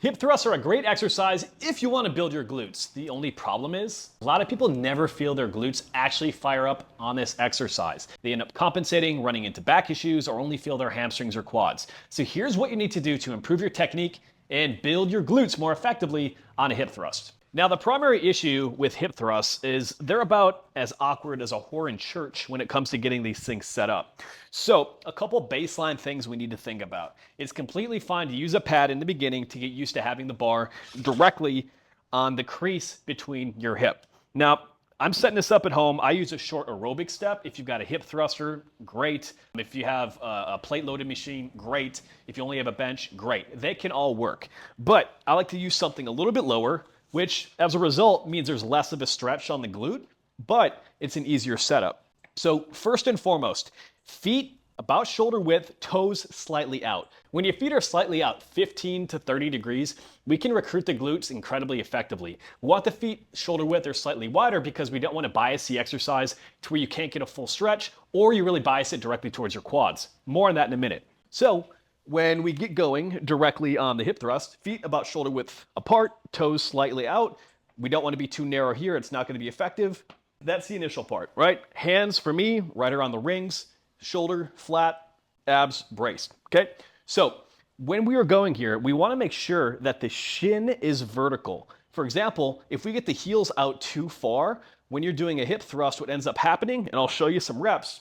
Hip thrusts are a great exercise if you want to build your glutes. The only problem is, a lot of people never feel their glutes actually fire up on this exercise. They end up compensating, running into back issues, or only feel their hamstrings or quads. So here's what you need to do to improve your technique and build your glutes more effectively on a hip thrust. Now, the primary issue with hip thrusts is they're about as awkward as a whore in church when it comes to getting these things set up. So a couple baseline things we need to think about. It's completely fine to use a pad in the beginning to get used to having the bar directly on the crease between your hip. Now, I'm setting this up at home. I use a short aerobic step. If you've got a hip thruster, great. If you have a plate loaded machine, great. If you only have a bench, great. They can all work. But I like to use something a little bit lower, which as a result means there's less of a stretch on the glute, but it's an easier setup. So first and foremost, feet about shoulder width, toes slightly out. When your feet are slightly out, 15 to 30 degrees, we can recruit the glutes incredibly effectively. We want the feet shoulder width or slightly wider because we don't want to bias the exercise to where you can't get a full stretch, or you really bias it directly towards your quads. More on that in a minute. So when we get going directly on the hip thrust, feet about shoulder width apart, toes slightly out. We don't want to be too narrow here. It's not going to be effective. That's the initial part, right? Hands for me, right around the rings, shoulder flat, abs braced, okay? So when we are going here, we want to make sure that the shin is vertical. For example, if we get the heels out too far, when you're doing a hip thrust, what ends up happening, and I'll show you some reps,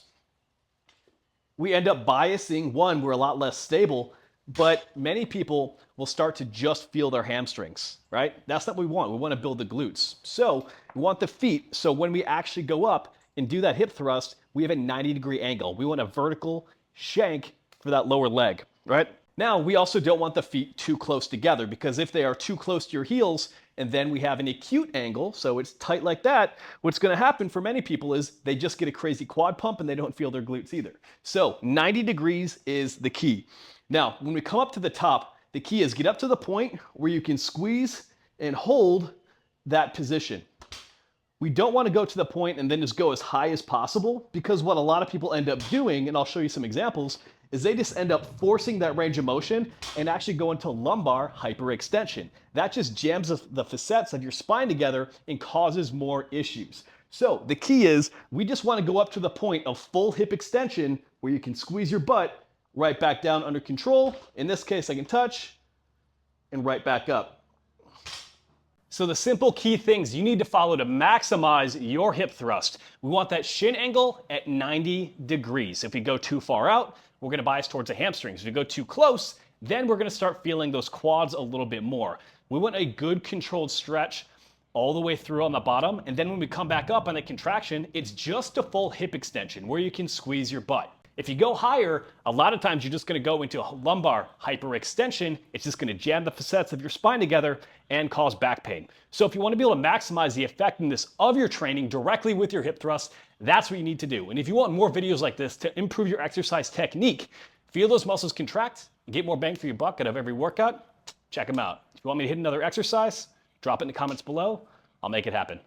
we end up biasing. One, we're a lot less stable, but many people will start to just feel their hamstrings, right? That's not what we want. We want to build the glutes. So we want the feet. So when we actually go up and do that hip thrust, we have a 90-degree angle. We want a vertical shank for that lower leg, right? Now, we also don't want the feet too close together, because if they are too close to your heels and then we have an acute angle, so it's tight like that, what's going to happen for many people is they just get a crazy quad pump and they don't feel their glutes either. So 90 degrees is the key. Now, when we come up to the top, the key is get up to the point where you can squeeze and hold that position. We don't want to go to the point and then just go as high as possible, because what a lot of people end up doing, and I'll show you some examples, is they just end up forcing that range of motion and actually go into lumbar hyperextension. That just jams the facets of your spine together and causes more issues. So the key is we just want to go up to the point of full hip extension where you can squeeze your butt right back down under control. In this case, I can touch and right back up. So the simple key things you need to follow to maximize your hip thrust. We want that shin angle at 90 degrees. If we go too far out, we're going to bias towards the hamstrings. If we go too close, then we're going to start feeling those quads a little bit more. We want a good controlled stretch all the way through on the bottom. And then when we come back up on the contraction, it's just a full hip extension where you can squeeze your butt. If you go higher, a lot of times you're just going to go into a lumbar hyperextension. It's just going to jam the facets of your spine together and cause back pain. So if you want to be able to maximize the effectiveness of your training directly with your hip thrust, that's what you need to do. And if you want more videos like this to improve your exercise technique, feel those muscles contract, and get more bang for your buck out of every workout, check them out. If you want me to hit another exercise, drop it in the comments below. I'll make it happen.